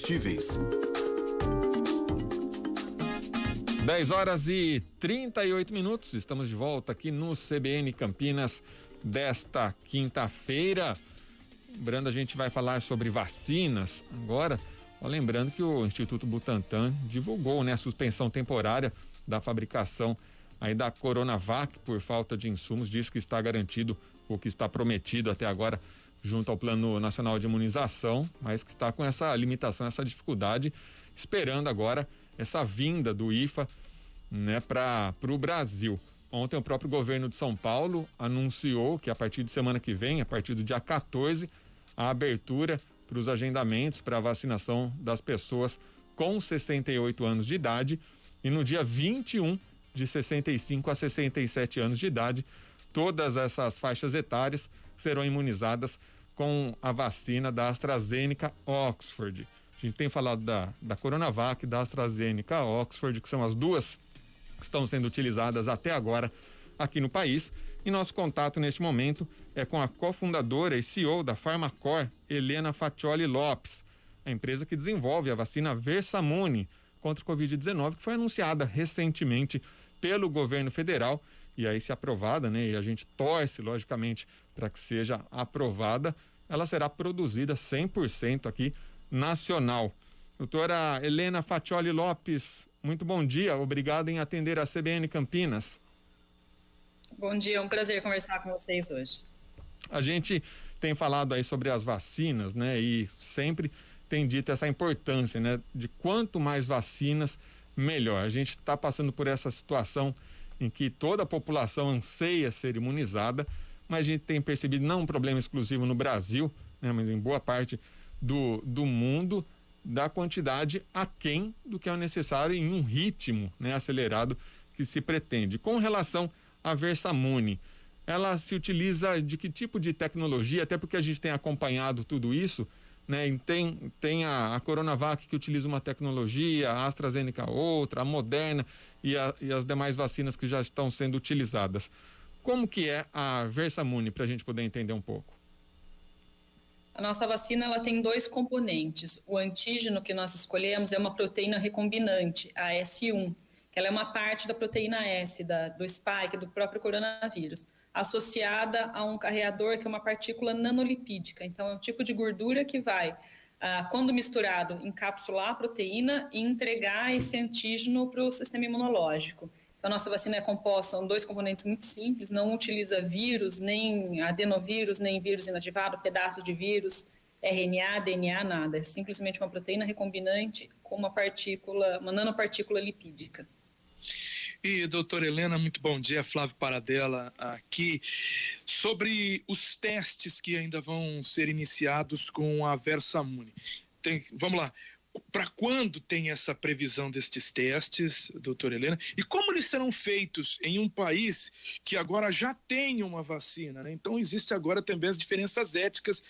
Combustíveis. 10h38, estamos de volta aqui no CBN Campinas desta quinta-feira. Lembrando, a gente vai falar sobre vacinas agora. Lembrando que o Instituto Butantan divulgou, a suspensão temporária da fabricação aí da Coronavac por falta de insumos. Diz que está garantido o que está prometido até agora junto ao Plano Nacional de Imunização, mas que está com essa limitação, essa dificuldade, esperando agora essa vinda do IFA, para o Brasil. Ontem o próprio governo de São Paulo anunciou que a partir de semana que vem, a partir do dia 14, a abertura para os agendamentos para a vacinação das pessoas com 68 anos de idade, e no dia 21, de 65 a 67 anos de idade, todas essas faixas etárias serão imunizadas com a vacina da AstraZeneca Oxford. A gente tem falado da Coronavac, da AstraZeneca Oxford, que são as duas que estão sendo utilizadas até agora aqui no país. E nosso contato neste momento é com a cofundadora e CEO da Farmacor, Helena Faccioli Lopes, a empresa que desenvolve a vacina Versamune contra o Covid-19, que foi anunciada recentemente pelo governo federal. E aí, se aprovada, e a gente torce, logicamente, para que seja aprovada, ela será produzida 100% aqui nacional. Doutora Helena Faccioli Lopes, muito bom dia, obrigado em atender a CBN Campinas. Bom dia, é um prazer conversar com vocês hoje. A gente tem falado aí sobre as vacinas, e sempre tem dito essa importância, de quanto mais vacinas, melhor. A gente está passando por essa situação em que toda a população anseia ser imunizada, mas a gente tem percebido não um problema exclusivo no Brasil, mas em boa parte do mundo, da quantidade aquém do que é necessário em um ritmo acelerado que se pretende. Com relação à Versamune, ela se utiliza de que tipo de tecnologia? Até porque a gente tem acompanhado tudo isso, e tem a Coronavac, que utiliza uma tecnologia, a AstraZeneca outra, a Moderna e as demais vacinas que já estão sendo utilizadas. Como que é a Versamune, para a gente poder entender um pouco? A nossa vacina ela tem dois componentes. O antígeno que nós escolhemos é uma proteína recombinante, a S1, que ela é uma parte da proteína S, do spike, do próprio coronavírus, associada a um carreador que é uma partícula nanolipídica. Então, é um tipo de gordura que vai, quando misturado, encapsular a proteína e entregar esse antígeno para o sistema imunológico. Então, a nossa vacina é composta, são dois componentes muito simples, não utiliza vírus, nem adenovírus, nem vírus inativado, pedaço de vírus, RNA, DNA, nada. É simplesmente uma proteína recombinante com uma nanopartícula lipídica. E, doutora Helena, muito bom dia, Flávio Paradella aqui. Sobre os testes que ainda vão ser iniciados com a Versamune. Vamos lá. Para quando tem essa previsão destes testes, doutora Helena? E como eles serão feitos em um país que agora já tem uma vacina, Então, existe agora também as diferenças éticas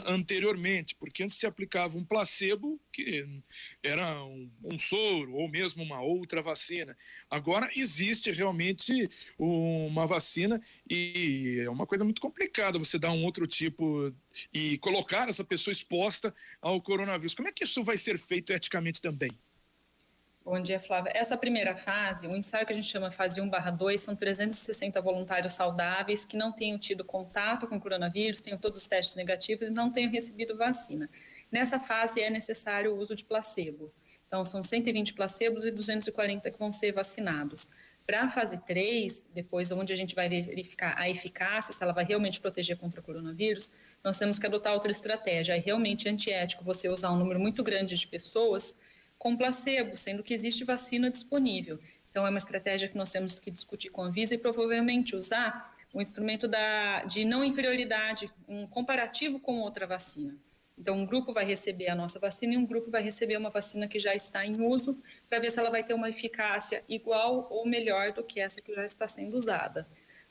anteriormente, porque antes se aplicava um placebo, que era um soro, ou mesmo uma outra vacina. Agora existe realmente uma vacina e é uma coisa muito complicada você dar um outro tipo e colocar essa pessoa exposta ao coronavírus. Como é que isso vai ser feito eticamente também? Bom dia, Flávia. Essa primeira fase, o ensaio que a gente chama fase 1/2, são 360 voluntários saudáveis que não tenham tido contato com o coronavírus, tenham todos os testes negativos e não tenham recebido vacina. Nessa fase é necessário o uso de placebo. Então, são 120 placebos e 240 que vão ser vacinados. Para a fase 3, depois onde a gente vai verificar a eficácia, se ela vai realmente proteger contra o coronavírus, nós temos que adotar outra estratégia. É realmente antiético você usar um número muito grande de pessoas com placebo, sendo que existe vacina disponível. Então, é uma estratégia que nós temos que discutir com a Anvisa e provavelmente usar o instrumento de não inferioridade, um comparativo com outra vacina. Então, um grupo vai receber a nossa vacina e um grupo vai receber uma vacina que já está em uso, para ver se ela vai ter uma eficácia igual ou melhor do que essa que já está sendo usada.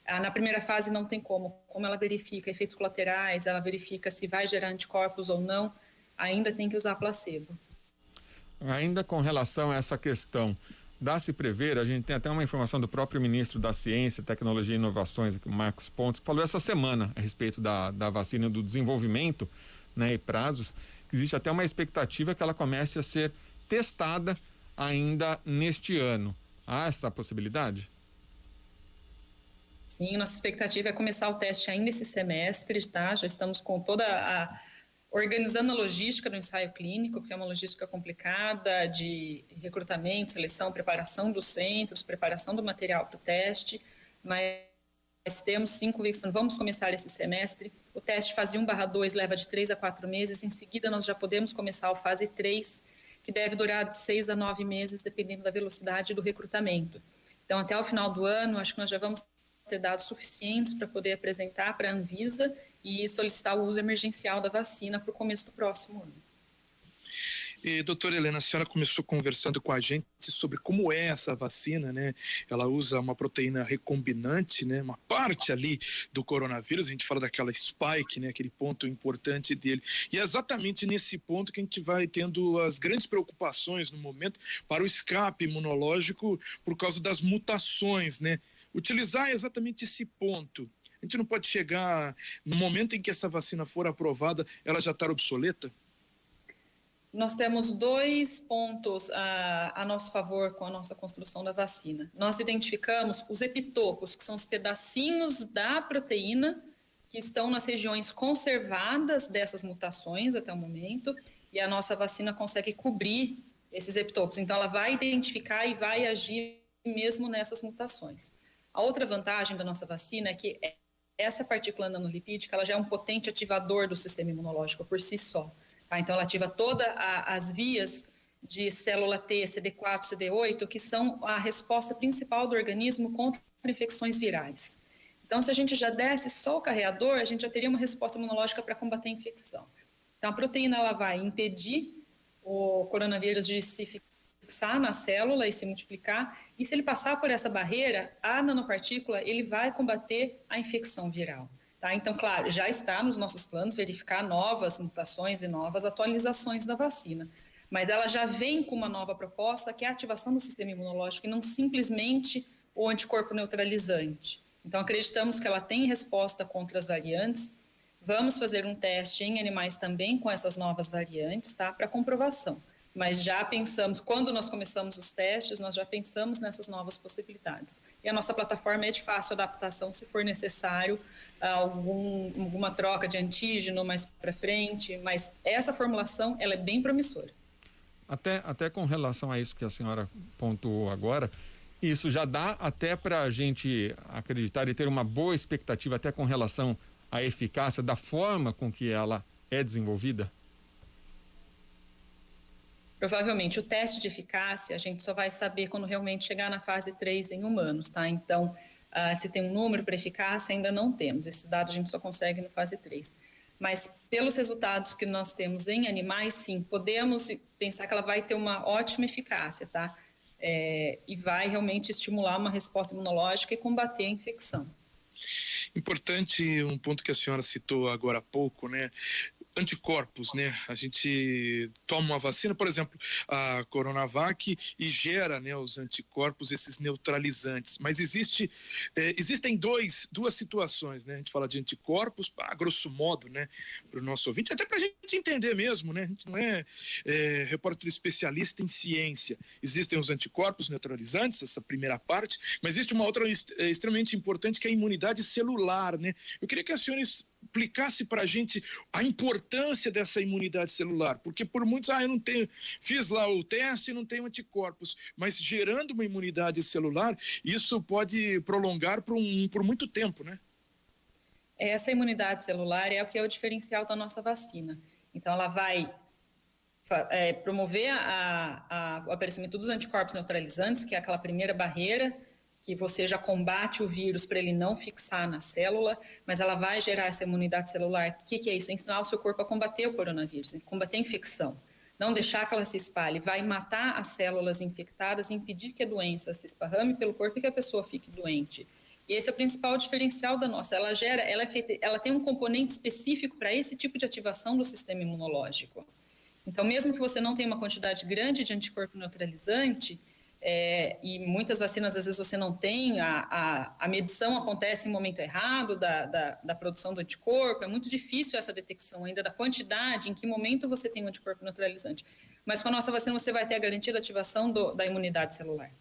Na primeira fase não tem como ela verifica efeitos colaterais, ela verifica se vai gerar anticorpos ou não, ainda tem que usar placebo. Ainda com relação a essa questão, dá-se prever, a gente tem até uma informação do próprio ministro da Ciência, Tecnologia e Inovações, aqui, Marcos Pontes, que falou essa semana a respeito da vacina, do desenvolvimento, e prazos, existe até uma expectativa que ela comece a ser testada ainda neste ano. Há essa possibilidade? Sim, nossa expectativa é começar o teste ainda esse semestre, tá? Já estamos com toda organizando a logística do ensaio clínico, que é uma logística complicada de recrutamento, seleção, preparação dos centros, preparação do material para o teste, mas temos 5 convicção, vamos começar esse semestre. O teste fase 1/2 leva de 3 a 4 meses, em seguida nós já podemos começar o fase 3, que deve durar de 6 a 9 meses, dependendo da velocidade do recrutamento. Então, até o final do ano, acho que nós já vamos ter dados suficientes para poder apresentar para a Anvisa e solicitar o uso emergencial da vacina para o começo do próximo ano. E, doutora Helena, a senhora começou conversando com a gente sobre como é essa vacina, né? Ela usa uma proteína recombinante, né? Uma parte ali do coronavírus, a gente fala daquela spike, né? Aquele ponto importante dele. E é exatamente nesse ponto que a gente vai tendo as grandes preocupações no momento para o escape imunológico por causa das mutações, né? Utilizar exatamente esse ponto. A gente não pode chegar no momento em que essa vacina for aprovada, ela já estar obsoleta? Nós temos 2 pontos a nosso favor com a nossa construção da vacina. Nós identificamos os epitopos, que são os pedacinhos da proteína que estão nas regiões conservadas dessas mutações até o momento, e a nossa vacina consegue cobrir esses epitopos. Então, ela vai identificar e vai agir mesmo nessas mutações. A outra vantagem da nossa vacina é que essa partícula nanolipídica, ela já é um potente ativador do sistema imunológico por si só. Tá? Então, ela ativa todas as vias de célula T, CD4, CD8, que são a resposta principal do organismo contra infecções virais. Então, se a gente já desse só o carreador, a gente já teria uma resposta imunológica para combater a infecção. Então, a proteína ela vai impedir o coronavírus de se fixar na célula e se multiplicar, e se ele passar por essa barreira, a nanopartícula ele vai combater a infecção viral. Tá? Então, claro, já está nos nossos planos verificar novas mutações e novas atualizações da vacina. Mas ela já vem com uma nova proposta, que é a ativação do sistema imunológico, e não simplesmente o anticorpo neutralizante. Então, acreditamos que ela tem resposta contra as variantes. Vamos fazer um teste em animais também com essas novas variantes, tá? Para comprovação. Mas já pensamos, quando nós começamos os testes, nós já pensamos nessas novas possibilidades. E a nossa plataforma é de fácil adaptação, se for necessário, alguma troca de antígeno mais para frente, mas essa formulação ela é bem promissora. Até com relação a isso que a senhora pontuou agora, isso já dá até para a gente acreditar e ter uma boa expectativa até com relação à eficácia da forma com que ela é desenvolvida? Provavelmente o teste de eficácia a gente só vai saber quando realmente chegar na fase 3 em humanos, tá? Então, se tem um número para eficácia, ainda não temos. Esse dado a gente só consegue no fase 3. Mas pelos resultados que nós temos em animais, sim, podemos pensar que ela vai ter uma ótima eficácia, tá? E vai realmente estimular uma resposta imunológica e combater a infecção. Importante um ponto que a senhora citou agora há pouco, né? Anticorpos, né? A gente toma uma vacina, por exemplo, a Coronavac, e gera, né, os anticorpos, esses neutralizantes. Mas existem duas situações, né? A gente fala de anticorpos, a grosso modo, né, para o nosso ouvinte, até para a gente entender mesmo, né? A gente não é repórter especialista em ciência. Existem os anticorpos neutralizantes, essa primeira parte, mas existe uma outra extremamente importante, que é a imunidade celular, né? Eu queria que a senhora explicasse para a gente a importância dessa imunidade celular, porque por muitos, eu não tenho, fiz lá o teste e não tenho anticorpos, mas gerando uma imunidade celular, isso pode prolongar por muito tempo, né? Essa imunidade celular é o que é o diferencial da nossa vacina. Então, ela vai promover o aparecimento dos anticorpos neutralizantes, que é aquela primeira barreira que você já combate o vírus para ele não fixar na célula, mas ela vai gerar essa imunidade celular. O que é isso? Ensinar o seu corpo a combater o coronavírus, combater a infecção. Não deixar que ela se espalhe, vai matar as células infectadas e impedir que a doença se esparrame pelo corpo e que a pessoa fique doente. E esse é o principal diferencial da nossa. Ela tem um componente específico para esse tipo de ativação do sistema imunológico. Então, mesmo que você não tenha uma quantidade grande de anticorpo neutralizante, e muitas vacinas, às vezes, você não tem, a medição acontece em momento errado da produção do anticorpo, é muito difícil essa detecção ainda da quantidade, em que momento você tem um anticorpo neutralizante. Mas com a nossa vacina você vai ter a garantia da ativação da imunidade celular.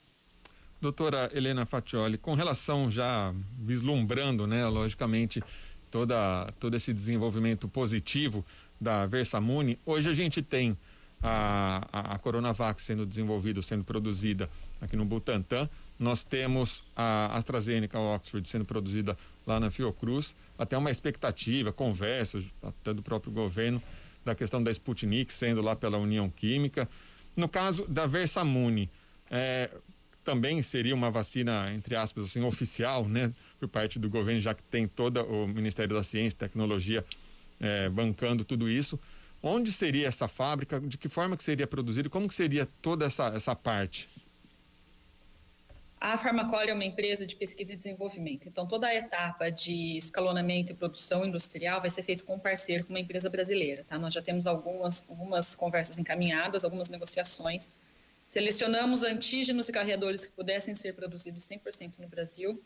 Doutora Helena Faccioli, com relação já vislumbrando, né, logicamente, todo esse desenvolvimento positivo da Versamune, hoje a gente tem a Coronavac sendo desenvolvida, sendo produzida aqui no Butantan, nós temos a AstraZeneca Oxford sendo produzida lá na Fiocruz, até uma expectativa, conversas até do próprio governo, da questão da Sputnik sendo lá pela União Química. No caso da Versamune, também seria uma vacina, entre aspas, assim, oficial, né, por parte do governo, já que tem todo o Ministério da Ciência e Tecnologia bancando tudo isso. Onde seria essa fábrica? De que forma que seria produzido? Como que seria toda essa parte? A Farmacore é uma empresa de pesquisa e desenvolvimento. Então, toda a etapa de escalonamento e produção industrial vai ser feito com um parceiro, com uma empresa brasileira. Tá? Nós já temos algumas conversas encaminhadas, algumas negociações. Selecionamos antígenos e carreadores que pudessem ser produzidos 100% no Brasil.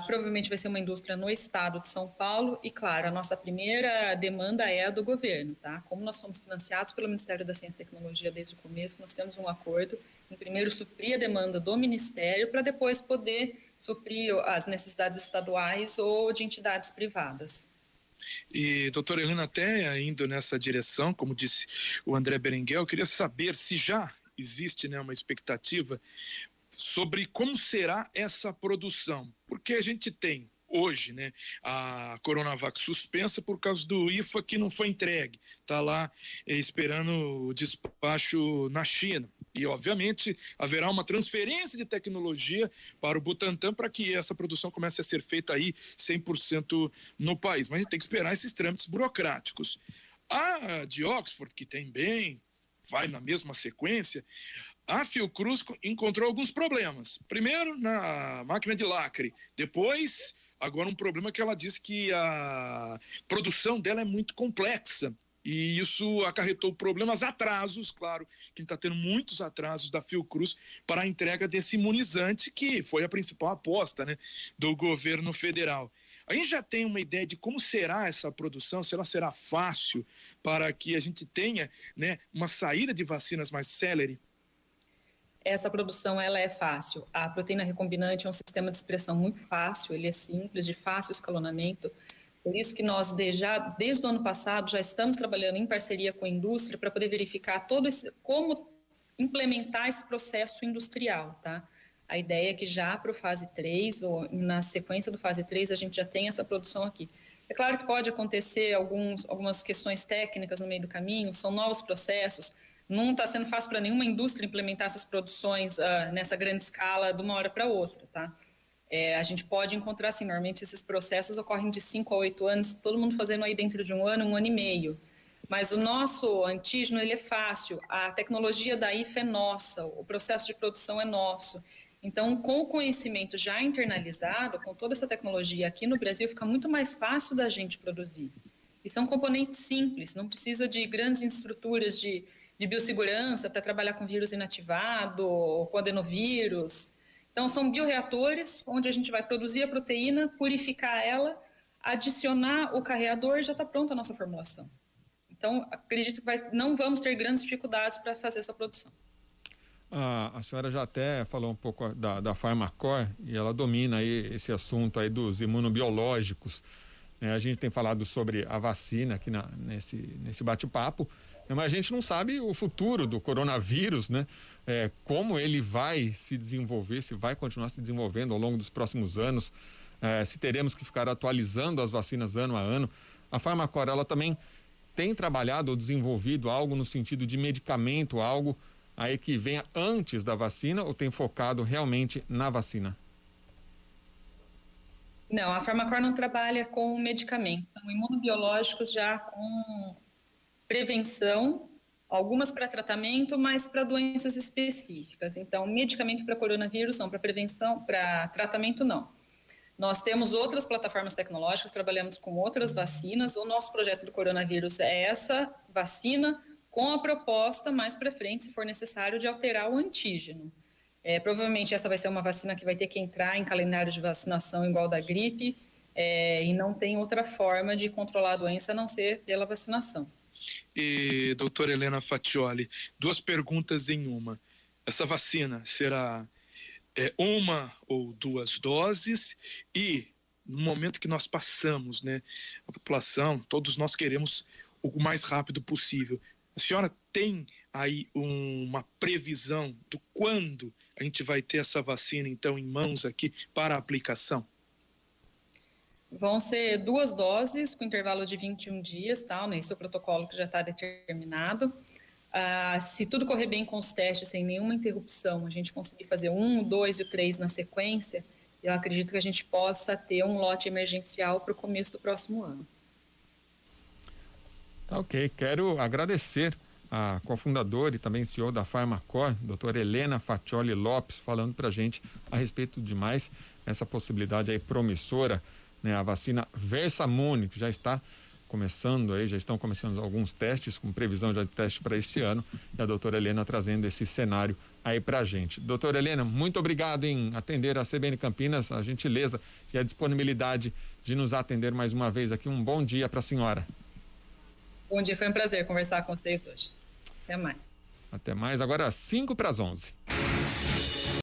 Provavelmente vai ser uma indústria no estado de São Paulo e, claro, a nossa primeira demanda é a do governo, tá? Como nós somos financiados pelo Ministério da Ciência e Tecnologia desde o começo, nós temos um acordo em primeiro suprir a demanda do Ministério para depois poder suprir as necessidades estaduais ou de entidades privadas. E, doutora Helena, até indo nessa direção, como disse o André Berenguel, eu queria saber se já existe, né, uma expectativa sobre como será essa produção, porque a gente tem hoje, né, a Coronavac suspensa por causa do IFA que não foi entregue, está lá esperando o despacho na China. E, obviamente, haverá uma transferência de tecnologia para o Butantan para que essa produção comece a ser feita aí 100% no país. Mas a gente tem que esperar esses trâmites burocráticos. A de Oxford, que também vai na mesma sequência, a Fiocruz encontrou alguns problemas. Primeiro, na máquina de lacre. Depois, agora um problema que ela disse que a produção dela é muito complexa. E isso acarretou problemas, atrasos, claro, que está tendo muitos atrasos da Fiocruz para a entrega desse imunizante, que foi a principal aposta, né, do governo federal. A gente já tem uma ideia de como será essa produção, se ela será fácil para que a gente tenha, né, uma saída de vacinas mais célere? Essa produção ela é fácil. A proteína recombinante é um sistema de expressão muito fácil, ele é simples, de fácil escalonamento. Por isso que nós, desde o ano passado, já estamos trabalhando em parceria com a indústria para poder verificar como implementar esse processo industrial, tá? A ideia é que já para o fase 3, ou na sequência do fase 3, a gente já tem essa produção aqui. É claro que pode acontecer algumas questões técnicas no meio do caminho, são novos processos. Não está sendo fácil para nenhuma indústria implementar essas produções nessa grande escala de uma hora para outra, tá? A gente pode encontrar, assim, normalmente esses processos ocorrem de 5 a 8 anos, todo mundo fazendo aí dentro de um ano e meio. Mas o nosso antígeno, ele é fácil, a tecnologia da IFA é nossa, o processo de produção é nosso. Então, com o conhecimento já internalizado, com toda essa tecnologia aqui no Brasil, fica muito mais fácil da gente produzir. E são componentes simples, não precisa de grandes estruturas de biossegurança para trabalhar com vírus inativado, ou com adenovírus. Então, são bioreatores onde a gente vai produzir a proteína, purificar ela, adicionar o carreador e já está pronta a nossa formulação. Então, acredito que não vamos ter grandes dificuldades para fazer essa produção. A senhora já até falou um pouco da Farmacore e ela domina aí esse assunto aí dos imunobiológicos. A gente tem falado sobre a vacina aqui nesse bate-papo, mas a gente não sabe o futuro do coronavírus, né? Como ele vai se desenvolver, se vai continuar se desenvolvendo ao longo dos próximos anos, se teremos que ficar atualizando as vacinas ano a ano. A Farmacore, ela também tem trabalhado ou desenvolvido algo no sentido de medicamento, algo aí que venha antes da vacina, ou tem focado realmente na vacina? Não, a Farmacore não trabalha com medicamentos, são imunobiológicos já com prevenção, algumas para tratamento, mas para doenças específicas. Então, medicamento para coronavírus não, para prevenção, para tratamento não. Nós temos outras plataformas tecnológicas, trabalhamos com outras vacinas. O nosso projeto do coronavírus é essa vacina com a proposta mais para frente, se for necessário, de alterar o antígeno. Provavelmente essa vai ser uma vacina que vai ter que entrar em calendário de vacinação igual da gripe, e não tem outra forma de controlar a doença a não ser pela vacinação. E, doutora Helena Faccioli, 2 perguntas em uma. Essa vacina será uma ou 2 doses? E no momento que nós passamos, né, a população, todos nós queremos o mais rápido possível. A senhora tem aí uma previsão do quando a gente vai ter essa vacina, então, em mãos aqui para aplicação? Vão ser 2 doses com intervalo de 21 dias, tá? Esse é o protocolo que já está determinado. Se tudo correr bem com os testes, sem nenhuma interrupção, a gente conseguir fazer 1, 2 e o 3 na sequência, eu acredito que a gente possa ter um lote emergencial para o começo do próximo ano. Tá, ok. Quero agradecer a cofundadora e também CEO da Farmacor, doutora Helena Faccioli Lopes, falando para a gente a respeito de mais essa possibilidade aí promissora, né? A vacina Versamune, que já está começando aí, já estão começando alguns testes, com previsão já de teste para este ano, e a doutora Helena trazendo esse cenário aí para a gente. Doutora Helena, muito obrigado em atender a CBN Campinas, a gentileza e a disponibilidade de nos atender mais uma vez aqui. Um bom dia para a senhora. Bom dia, foi um prazer conversar com vocês hoje. Até mais. Até mais, agora 5 para as 11.